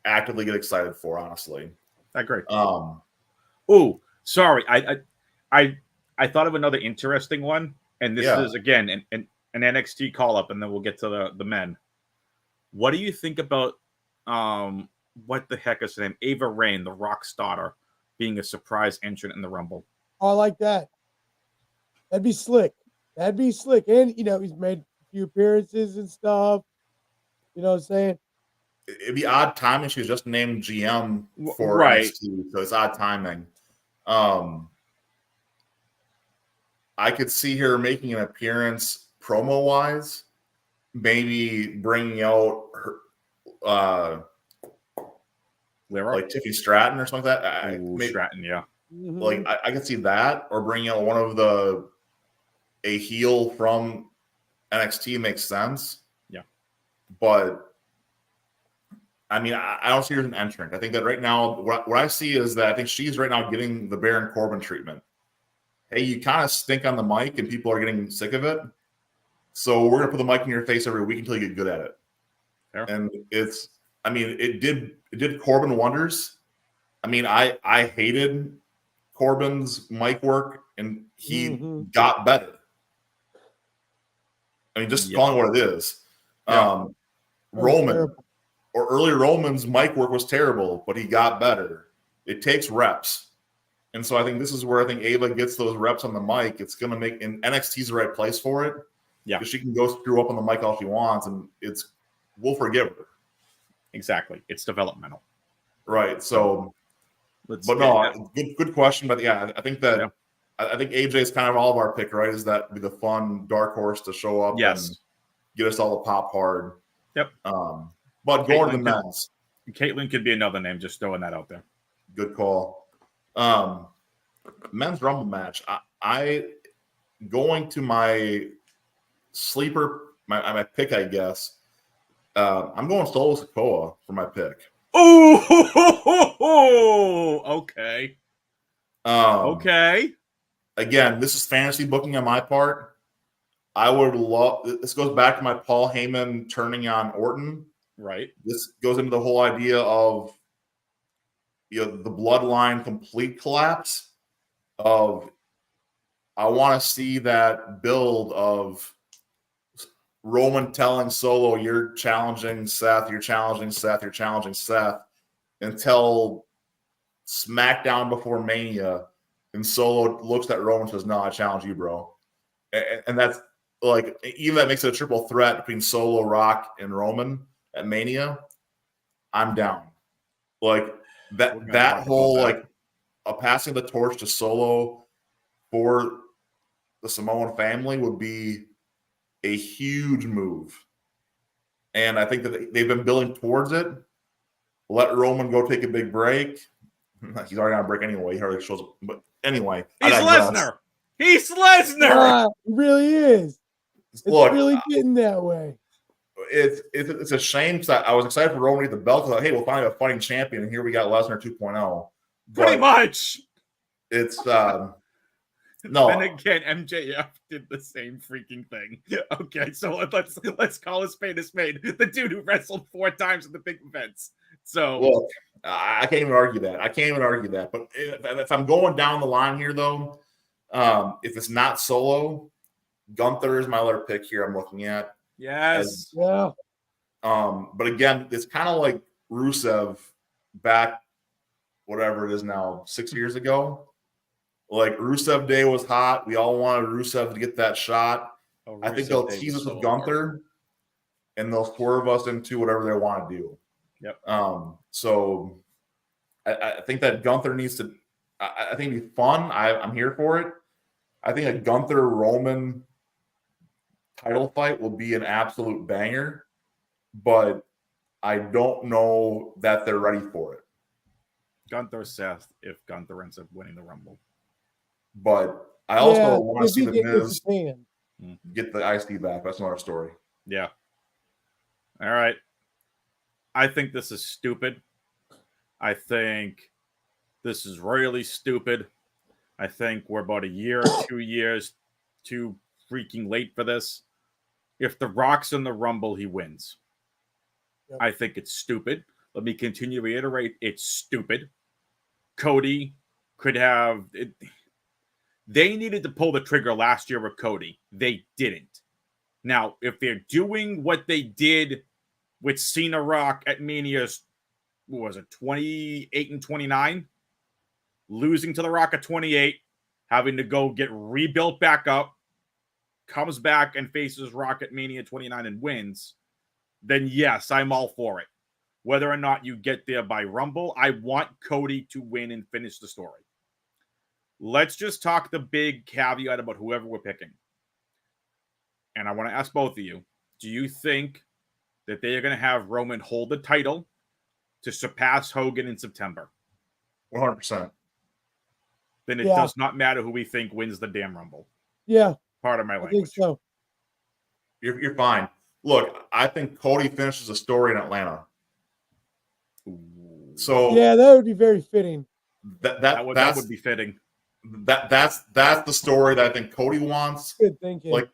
actively get excited for, honestly. I agree. Oh, sorry. I thought of another interesting one, and this is again an NXT call up, and then we'll get to the men. What do you think about what the heck is her name? Ava Raine, the Rock's daughter, being a surprise entrant in the Rumble? Oh, I like that. That'd be slick. And he's made a few appearances and stuff. You know what I'm saying? It'd be odd timing. She was just named GM for NXT, so it's odd timing. I could see her making an appearance promo-wise, maybe bringing out her, like Tiffany Stratton or something like that. Stratton, yeah. Like I could see that, or bringing out one of a heel from NXT makes sense. Yeah, but I mean, I don't see her as an entrant. I think that right now, what I see is that I think she's right now getting the Baron Corbin treatment. Hey, you kind of stink on the mic, and people are getting sick of it. So we're gonna put the mic in your face every week until you get good at it. Yeah. And it did Corbin wonders. I mean, I hated Corbin's mic work, and he got better. I mean, just calling it what it is. Yeah. Roman or early Roman's mic work was terrible, but he got better. It takes reps. And so I think this is where I think Ava gets those reps on the mic. It's going to make, and NXT's the right place for it. Yeah. Because she can go screw up on the mic all she wants, and we'll forgive her. Exactly. It's developmental. Right. So, good question. But yeah, I think that, I think AJ is kind of all of our pick, right? Is that be the fun dark horse to show up and get us all to pop hard. Yep. But going to the men's. Caitlyn could be another name, just throwing that out there. Good call. Men's Rumble match. I going to my sleeper, my pick, I guess. I'm going Solo Sikoa for my pick. Oh, okay. Okay. Again, this is fantasy booking on my part. I would love. This goes back to my Paul Heyman turning on Orton. Right. This goes into the whole idea of the bloodline complete collapse. Of I want to see that build of Roman telling Solo, "You're challenging Seth. You're challenging Seth. You're challenging Seth," until SmackDown before Mania, and Solo looks at Roman and says, "No, I challenge you, bro." And that's like, even that makes it a triple threat between Solo, Rock, and Roman at Mania. I'm down. Like that whole like a passing the torch to Solo for the Samoan family would be a huge move. And I think that they've been building towards it. Let Roman go take a big break. He's already on a break anyway. He hardly shows up. But anyway, he's Lesnar. He's Lesnar. He really is. It's really getting that way. It's a shame because I was excited for Roman to get the belt. Because, hey, we'll finally have a fighting champion, and here we got Lesnar 2.0. Pretty much. It's no. And again, MJF did the same freaking thing. Okay, so let's call a spade a spade. The dude who wrestled 4 times at the big events. So look, I can't even argue that. But if I'm going down the line here, though, if it's not Solo, Gunther is my other pick here. I'm looking at. Yes. Yeah. But again, it's kind of like Rusev back, whatever it is now, 6 years ago. Like Rusev Day was hot. We all wanted Rusev to get that shot. I think they'll tease us with Gunther, and they'll swerve us into whatever they want to do. Yep. So I think that Gunther needs to. I think it'd be fun. I'm here for it. I think a Gunther Roman title fight will be an absolute banger, but I don't know that they're ready for it. Gunther Seth if Gunther ends up winning the Rumble. But I also want to see the Miz Mm-hmm. get the IC back. That's another story. Yeah. All right. I think this is stupid. I think this is really stupid. I think we're about a year or 2 years too freaking late for this. If The Rock's in the Rumble, he wins. Yep. I think it's stupid. Let me continue to reiterate, it's stupid. Cody could have... They needed to pull the trigger last year with Cody. They didn't. Now, if they're doing what they did with Cena Rock at Mania's, what was it, 28 and 29? Losing to The Rock at 28, having to go get rebuilt back up, comes back and faces Rock at Mania 29 and wins, then yes, I'm all for it. Whether or not you get there by Rumble, I want Cody to win and finish the story. Let's just talk the big caveat about whoever we're picking. And I want to ask both of you, do you think that they are going to have Roman hold the title to surpass Hogan in September? 100%. Then it does not matter who we think wins the damn Rumble. Yeah. Part of my language. I think so. You're fine. Look, I think Cody finishes the story in Atlanta. So yeah, that would be very fitting. That would be fitting. That's the story that I think Cody wants. Good thinking. Like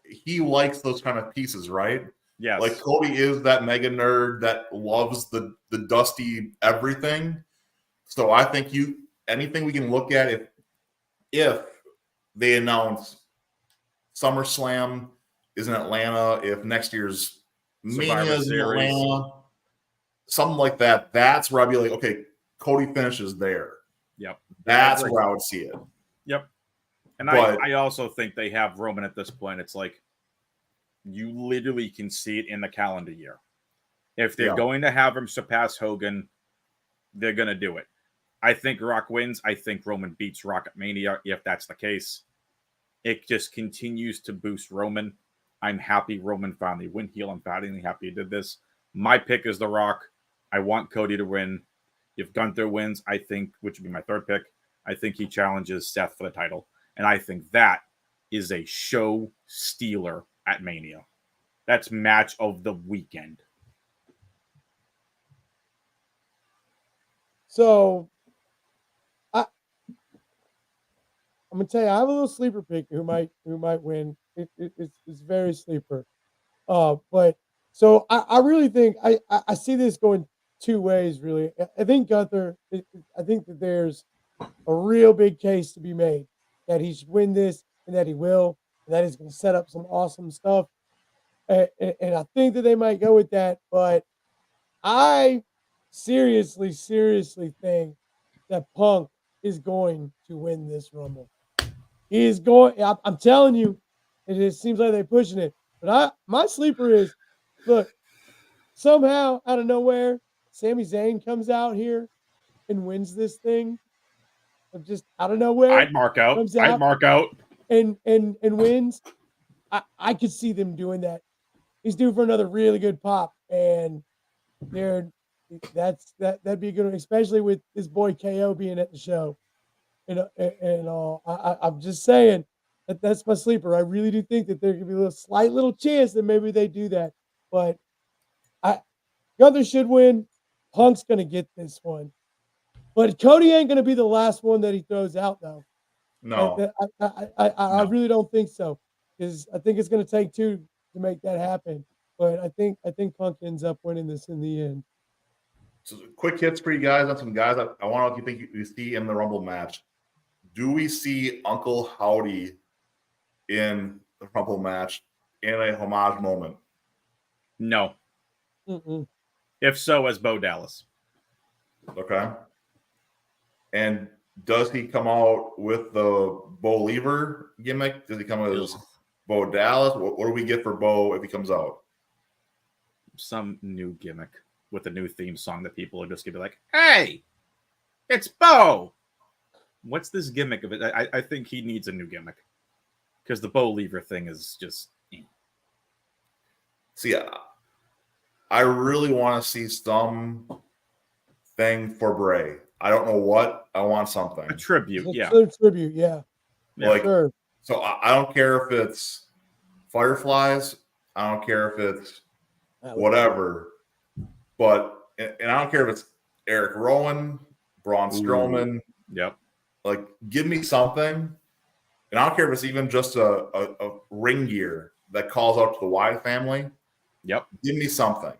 he likes those kind of pieces, right? Yes. Like Cody is that mega nerd that loves the dusty everything. So I think anything we can look at if they announce SummerSlam is in Atlanta, if next year's Mania is in Atlanta, something like that, that's where I'd be like, okay, Cody finishes there. Yep. That's where I would see it. Yep. And I also think they have Roman at this point. It's like you literally can see it in the calendar year. If they're going to have him surpass Hogan, they're going to do it. I think Rock wins. I think Roman beats Rock at Mania, if that's the case. It just continues to boost Roman. I'm happy Roman finally went heel. I'm finally happy he did this. My pick is The Rock. I want Cody to win. If Gunther wins, I think, which would be my third pick, I think he challenges Seth for the title. And I think that is a show stealer at Mania. That's match of the weekend. So I'm gonna tell you, I have a little sleeper pick who might win. It's very sleeper. But so I really think I see this going two ways. Really, I think Gunther. I think that there's a real big case to be made that he should win this and that he will, and that is going to set up some awesome stuff. And I think that they might go with that, but I seriously think that Punk is going to win this Rumble. He is going. I'm telling you, it seems like they're pushing it. But my sleeper is, look, somehow out of nowhere, Sami Zayn comes out here and wins this thing. Just out of nowhere, I'd mark out. And wins. I could see them doing that. He's due for another really good pop, and that'd be a good one, especially with his boy KO being at the show. I'm just saying that's my sleeper. I really do think that there could be a slight little chance that maybe they do that, but Gunther should win. Punk's gonna get this one, but Cody ain't gonna be the last one that he throws out, though. No, I really don't think so, because I think it's gonna take two to make that happen. But I think Punk ends up winning this in the end. So quick hits for you guys on some guys I want to know if you think you see in the Rumble match. Do we see Uncle Howdy in the Rumble match in a homage moment? No. Mm-mm. If so, as Bo Dallas. Okay. And does he come out with the Bo Lever gimmick? Does he come out as Bo Dallas? What do we get for Bo if he comes out? Some new gimmick with a new theme song that people are just going to be like, hey, it's Bo. What's this gimmick of it? I think he needs a new gimmick because the Bo Lever thing is just. See, I really want to see some thing for Bray. I don't know what. I want something. A tribute, yeah. Tribute, yeah. Like, sure. So I don't care if it's Fireflies. I don't care if it's whatever. But, and I don't care if it's Eric Rowan, Braun Strowman. Yep. Like, give me something. And I don't care if it's even just a ring gear that calls out to the Wyatt family. Yep. Give me something.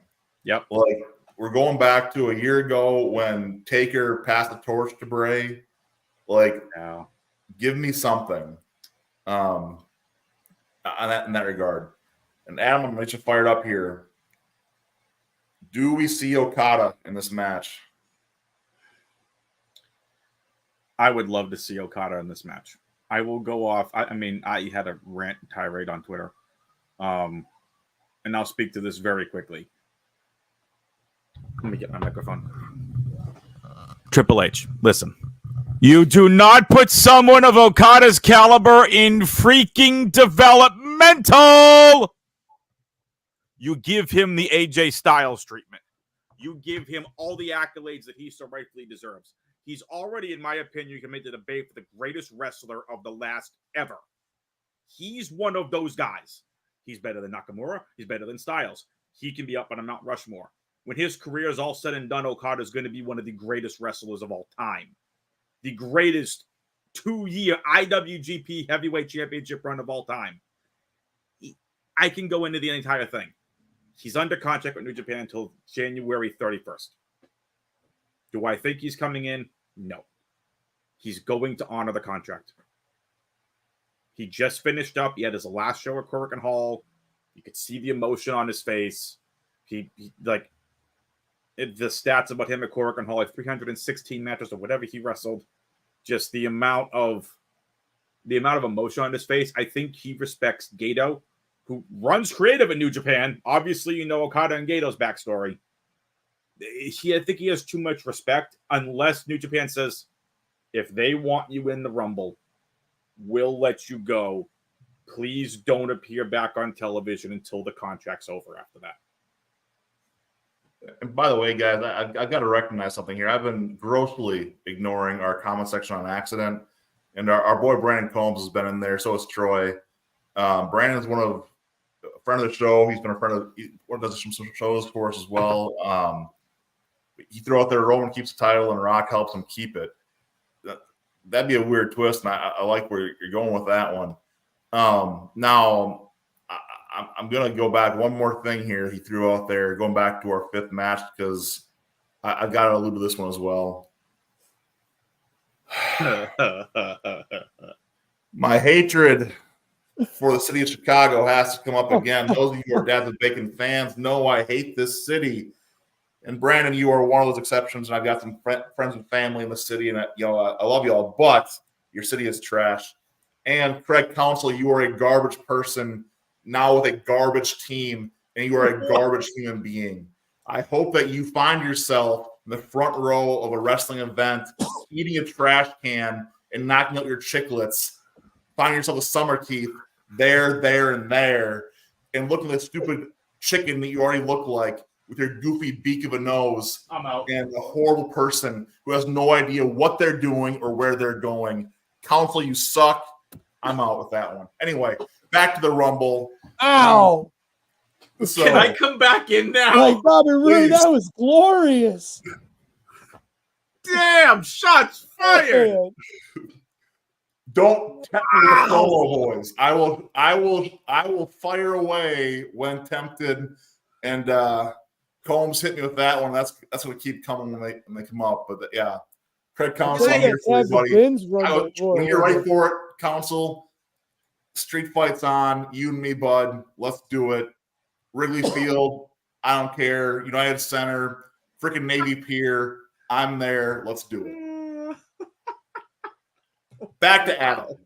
Yep. Like, we're going back to a year ago when Taker passed the torch to Bray. Like, give me something in that regard. And Adam, I'm going to get you fired up here. Do we see Okada in this match? I would love to see Okada in this match. I will go off. I mean, I had a rant tirade on Twitter. And I'll speak to this very quickly. Let me get my microphone. Triple H, listen. You do not put someone of Okada's caliber in freaking developmental. You give him the AJ Styles treatment. You give him all the accolades that he so rightfully deserves. He's already, in my opinion, you can make the debate for the greatest wrestler of the last ever. He's one of those guys. He's better than Nakamura. He's better than Styles. He can be up on a Mount Rushmore. When his career is all said and done, Okada is going to be one of the greatest wrestlers of all time. The greatest 2-year IWGP Heavyweight Championship run of all time. I can go into the entire thing. He's under contract with New Japan until January 31st. Do I think he's coming in? No. He's going to honor the contract. He just finished up. He had his last show at Korakuen Hall. You could see the emotion on his face. The stats about him at Korakuen Hall, like 316 matches or whatever he wrestled. Just the amount of emotion on his face. I think he respects Gato, who runs creative in New Japan. Obviously, you know Okada and Gato's backstory. I think he has too much respect, unless New Japan says, if they want you in the Rumble, we'll let you go. Please don't appear back on television until the contract's over after that. And by the way, guys, I've got to recognize something here. I've been grossly ignoring our comment section on accident. And our boy Brandon Combs has been in there. So is Troy. Brandon's a friend of the show. He's been a friend of does some shows for us as well. He threw out there Roman keeps the title and Rock helps him keep it. That'd be a weird twist, and I like where you're going with that one. Now, I'm going to go back one more thing here he threw out there, going back to our 5th match, because I've got to allude to this one as well. My hatred for the city of Chicago has to come up again. Those of you who are Dads with Bacon fans know I hate this city. And Brandon, you are one of those exceptions, and I've got some friends and family in the city, and I love you all, but your city is trash. And Craig Counsell, you are a garbage person now with a garbage team, and you are a garbage human being. I hope that you find yourself in the front row of a wrestling event, eating a trash can and knocking out your chiclets, finding yourself a Summer Keith there, and looking at the stupid chicken that you already look like, with your goofy beak of a nose. I'm out. And a horrible person who has no idea what they're doing or where they're going. Counsell, you suck. I'm out with that one. Anyway, back to the Rumble. Ow! So, Can I come back in now? Like, Bobby Roode, Please. that was glorious. Damn, shots fired. Man. don't tempt me with the solo boys. I will fire away when tempted. And Combs hit me with that one. That's going to keep coming when they come up. But yeah, Craig Counsell, I'm here for you, buddy. When you're ready for it, Counsell, street fight's on. You and me, bud. Let's do it. Wrigley Field, I don't care. United Center, freaking Navy Pier, I'm there. Let's do it. Back to Adam.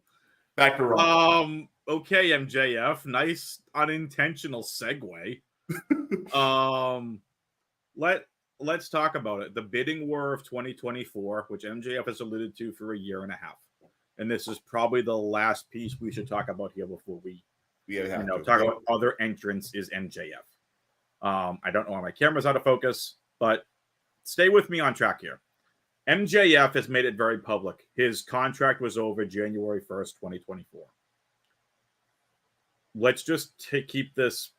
Back to Ron. Okay, MJF. Nice unintentional segue. Let's talk about it. The bidding war of 2024, which MJF has alluded to for a year and a half, and this is probably the last piece we should talk about here before we talk about other entrants, is MJF. I don't know why my camera's out of focus, but stay with me on track here. MJF has made it very public. His contract was over January 1st, 2024. Let's just keep this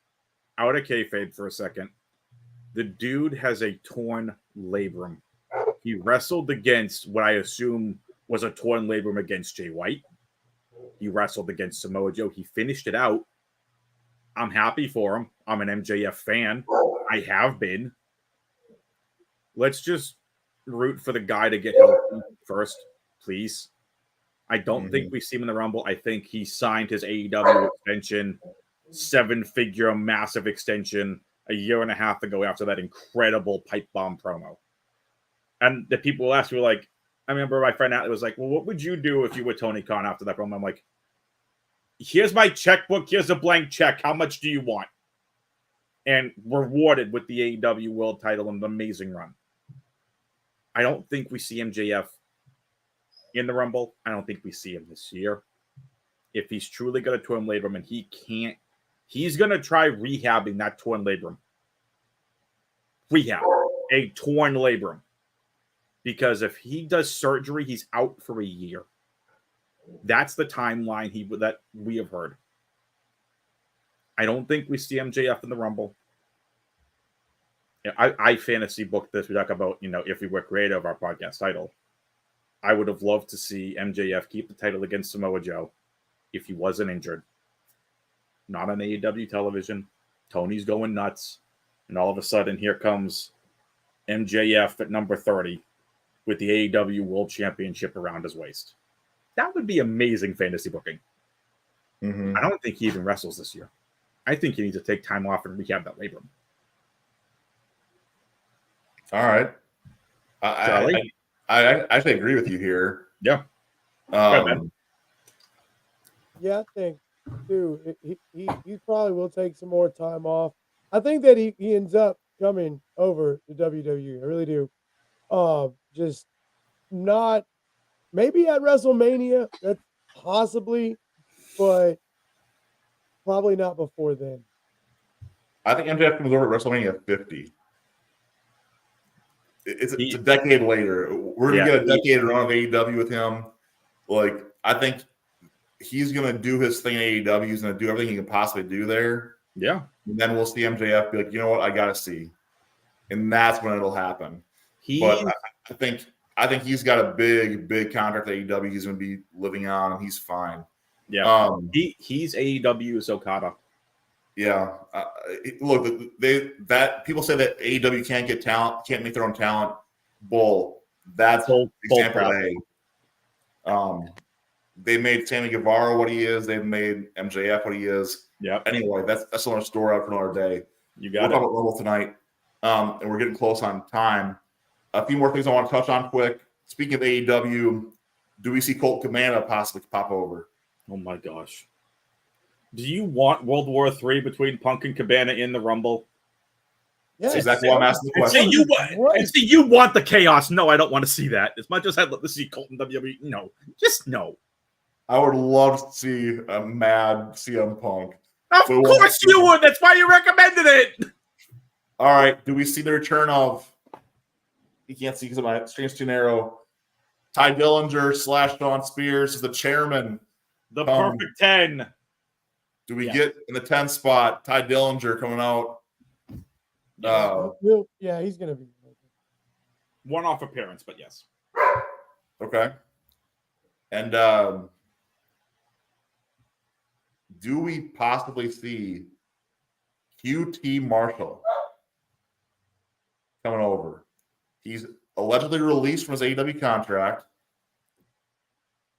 out of kayfabe for a second. The dude has a torn labrum. He wrestled against what I assume was a torn labrum against Jay White. He wrestled against Samoa Joe. He finished it out. I'm happy for him. I'm an MJF fan. I have been. Let's just root for the guy to get healthy first, please. I don't think we see him in the Rumble. I think he signed his AEW extension, 7-figure massive extension, a year and a half ago after that incredible pipe bomb promo. And the people will ask me, like, I remember my friend Atlee was like, well, what would you do if you were Tony Khan after that promo? I'm like, here's my checkbook. Here's a blank check. How much do you want? And rewarded with the AEW World title and an amazing run. I don't think we see MJF in the Rumble. I don't think we see him this year. If he's truly got a torn labrum and he can't, he's going to try rehabbing that torn labrum. Rehab a torn labrum. Because if he does surgery, he's out for a year. That's the timeline that we have heard. I don't think we see MJF in the Rumble. I fantasy booked this. We talk about, if we were creative, our podcast title. I would have loved to see MJF keep the title against Samoa Joe if he wasn't injured. Not on AEW television. Tony's going nuts. And all of a sudden, here comes MJF at number 30 with the AEW World Championship around his waist. That would be amazing fantasy booking. Mm-hmm. I don't think he even wrestles this year. I think he needs to take time off and rehab that labrum. All right. I actually agree with you here. Yeah. Yeah, I think too. He probably will take some more time off. I think that he ends up coming over to WWE. I really do. Just not maybe at WrestleMania. That's possibly, but probably not before then. I think MJF comes over at WrestleMania 50. It's a decade later. We're gonna get a decade run of AEW with him. Like, I think he's going to do his thing in AEW. He's going to do everything he can possibly do there. Yeah. And then we'll see MJF be like, you know what, I got to see. And that's when it'll happen. But I think he's got a big contract at AEW he's going to be living on, and he's fine. Yeah. He's AEW's Okada. Yeah. Look, people say that AEW can't get talent, can't make their own talent. Bull. That's example A. They made Sammy Guevara what he is. They've made MJF what he is. Yeah. Anyway, that's another story for another day. You got we'll it. talk about Rumble tonight, and we're getting close on time. A few more things I want to touch on quick. Speaking of AEW, do we see Colt Cabana possibly pop over? Oh my gosh. Do you want World War III between Punk and Cabana in the Rumble? Yes. That's exactly why I'm asking the question. You want the chaos. No, I don't want to see that. As much as I'd love to see Colt and WWE, no. Just no. I would love to see a mad CM Punk. Of course you would. That's why you recommended it. All right. Do we see the return of, you can't see because of my screen's too narrow, Ty Dillinger / Sean Spears is the chairman. The perfect 10. Do we get in the 10 spot Ty Dillinger coming out? Yeah, he's going to be. One-off appearance, but yes. Okay. And do we possibly see QT Marshall coming over? He's allegedly released from his AEW contract.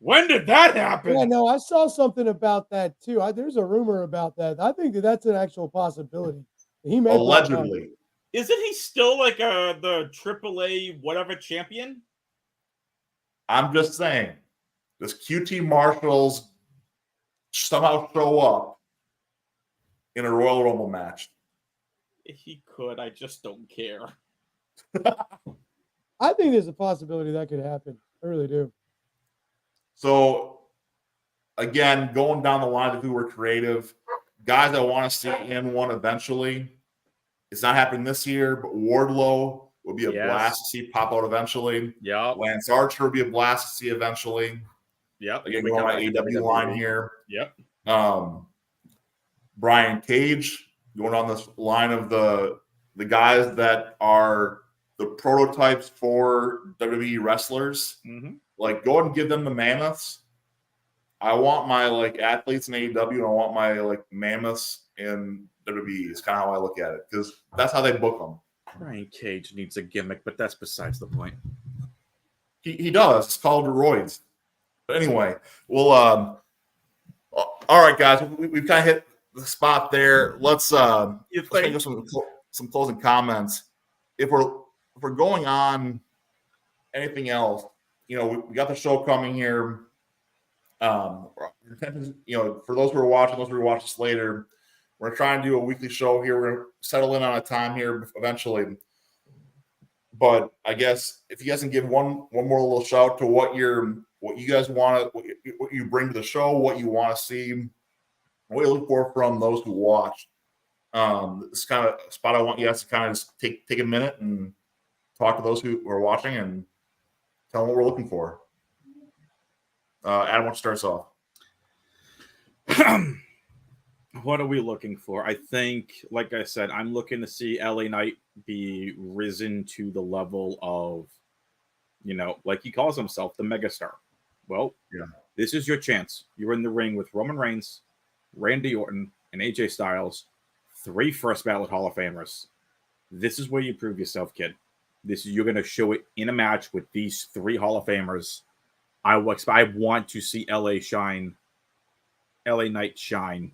When did that happen? Yeah, no, I saw something about that too. There's a rumor about that. I think that's an actual possibility. He may allegedly. Isn't he still like the AAA whatever champion? I'm just saying, does QT Marshall's somehow show up in a Royal Rumble match? He could. I just don't care. I think there's a possibility that could happen. I really do. So, again, going down the line of who were creative, guys I want to see in one eventually. It's not happening this year, but Wardlow would be a blast to see pop out eventually. Yeah. Lance Archer would be a blast to see eventually. Yep. Again, going on my AEW line here. Yep. Brian Cage, going on this line of the guys that are the prototypes for WWE wrestlers. Mm-hmm. Like, go ahead and give them the mammoths. I want my athletes in AEW, and I want my mammoths in WWE. Is kind of how I look at it, because that's how they book them. Brian Cage needs a gimmick, but that's besides the point. He does. It's called roids. But anyway, we'll all right, guys. We've kind of hit the spot there. Let's make some closing comments. If we're going on anything else, we got the show coming here. For those who are watching, those who will watch this later, we're trying to do a weekly show here. We're going to settle in on a time here eventually. But I guess if you guys can give one more little shout to what you guys want to, what you bring to the show, what you want to see, what you look for from those who watch. This kind of spot I want you guys to kind of just take a minute and talk to those who are watching and tell them what we're looking for. Adam, what starts off? What are we looking for? I think, like I said, I'm looking to see LA Knight be risen to the level of, like he calls himself, the megastar. Well, yeah, this is your chance. You're in the ring with Roman Reigns, Randy Orton, and AJ Styles, 3 first ballot Hall of Famers. This is where you prove yourself, kid. You're going to show it in a match with these 3 Hall of Famers. I want to see LA Knight shine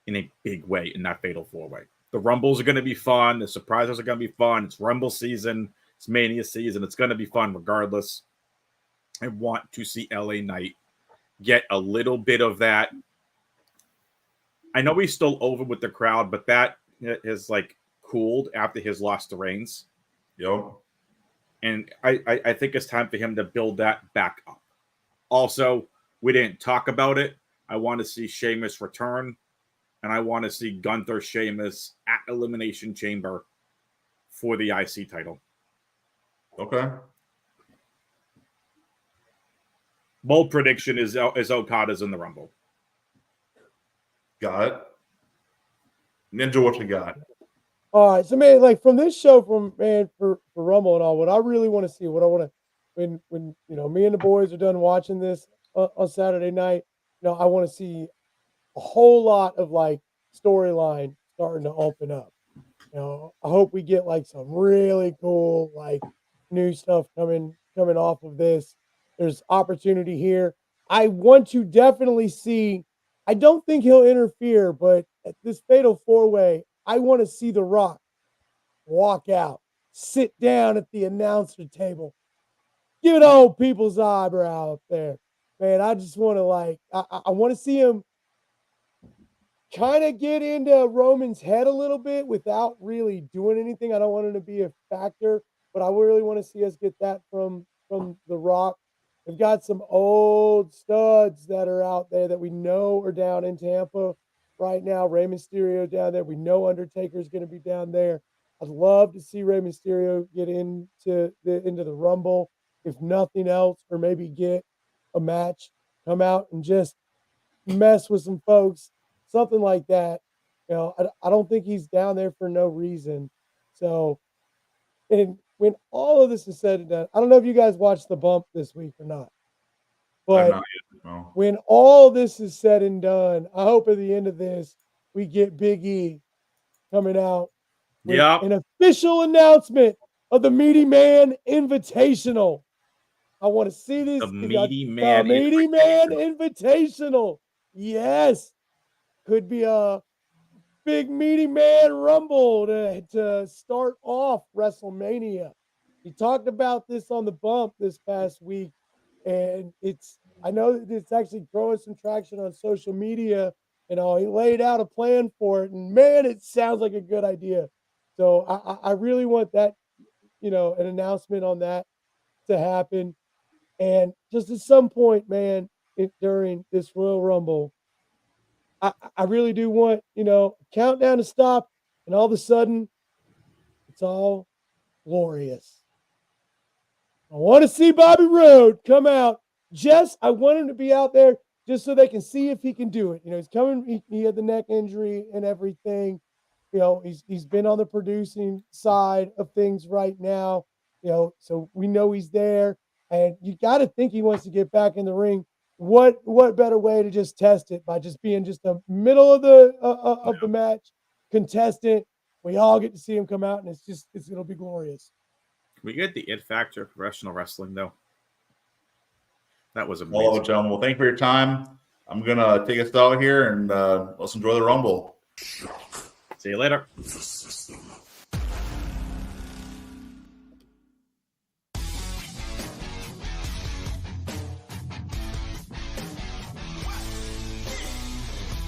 in a big way in that Fatal 4-Way. The Rumbles are going to be fun. The surprises are going to be fun. It's Rumble season. It's Mania season. It's going to be fun regardless. I want to see LA Knight get a little bit of that. I know he's still over with the crowd, but that is cooled after his loss to Reigns. Yep. And I think it's time for him to build that back up. Also, we didn't talk about it. I want to see Sheamus return, and I want to see Gunther Sheamus at Elimination Chamber for the IC title. Okay. Bold prediction is Okada's in the Rumble. Got it. Ninja, what you got? All right, so man, like from this show, for Rumble and all, what I really want to see, what I want to, when me and the boys are done watching this on Saturday night, I want to see a whole lot of like storyline starting to open up. I hope we get like some really cool like new stuff coming off of this. There's opportunity here. I want to definitely see. I don't think he'll interfere, but at this fatal 4-way, I want to see The Rock walk out, sit down at the announcer table, give it old people's eyebrow up there. Man, I just want to I want to see him kind of get into Roman's head a little bit without really doing anything. I don't want him to be a factor, but I really want to see us get that from The Rock. We've got some old studs that are out there that we know are down in Tampa right now. Rey Mysterio down there. We know Undertaker's going to be down there. I'd love to see Rey Mysterio get into the Rumble, if nothing else, or maybe get a match, come out and just mess with some folks, something like that. I don't think he's down there for no reason. So, and when all of this is said and done, I don't know if you guys watched the bump this week or not, but Not yet, no. when all this is said and done, I hope at the end of this, we get Big E coming out with an official announcement of the Meaty Man Invitational. I want to see this. The Meaty Man Invitational. Yes. Could be a big Meaty Man Rumble to start off WrestleMania. He talked about this on the bump this past week, and I know that it's actually growing some traction on social media and all. He laid out a plan for it, and man, it sounds like a good idea. So I really want that, an announcement on that to happen. And just at some point, man, during this Royal Rumble, I really do want, countdown to stop, and all of a sudden, it's all glorious. I want to see Bobby Roode come out. I want him to be out there just so they can see if he can do it. He's coming. He had the neck injury and everything. He's been on the producing side of things right now. So we know he's there, and you got to think he wants to get back in the ring. What better way to just test it by just being just the middle of the match contestant? We all get to see him come out, and it'll be glorious. We get the it factor of professional wrestling, though. That was amazing. Hello, gentlemen. Well, thank you for your time. I'm gonna take us out here and let's enjoy the Rumble. See you later.